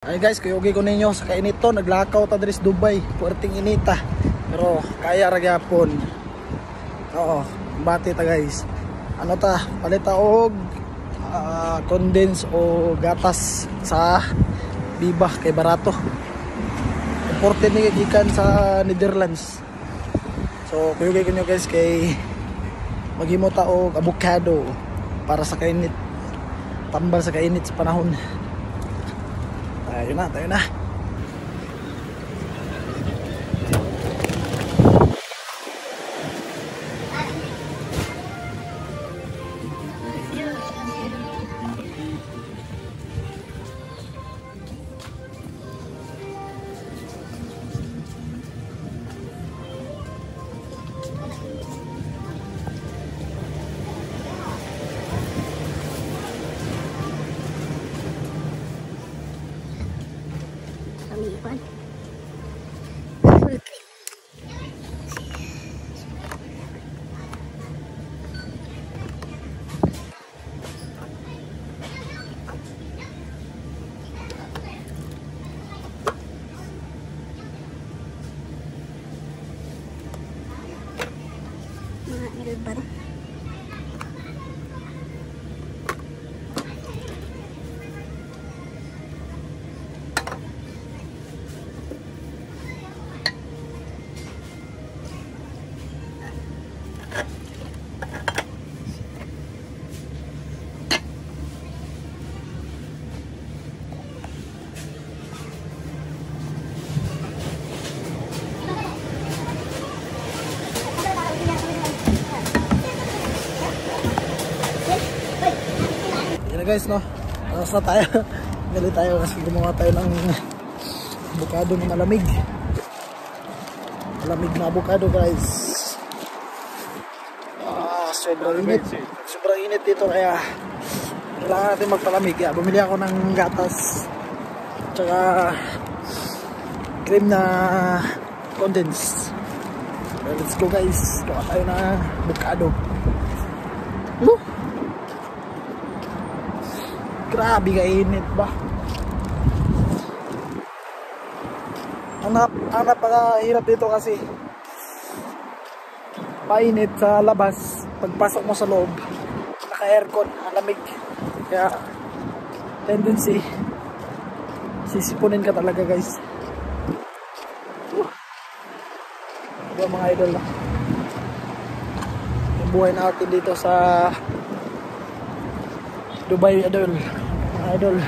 Ay guys, kuyugi ko ninyo sa kainit to, naglakaw ta diri sa Dubai, puwerteng inita. Pero kaya ra gyapon. Oo, bati ta guys. Ano ta, palita og condense o gatas sa Biba kay barato. Imported ni gikan sa Netherlands. So kuyugi ko nyo guys kay maghimo ta og avocado para sa kainit. Tambal sa kainit sa panahon. Tayo na, tayo na. Elban. Guys, no, alas na tayo. Gali tayo kasi gumawa tayo ng avocado na malamig na avocado guys. Sobrang init dito kaya kailangan natin magpalamig. Bumili ako ng gatas tsaka cream na condense. Let's go guys, gawa tayo ng avocado. Grabe kainit ba? Ang napakahirap dito kasi mainit sa labas. Pagpasok mo sa loob, naka-aircon, malamig. Kaya tendency sisipunin ka talaga guys. Ito mga idol na yung buhay natin dito sa Dubai idol. Idol.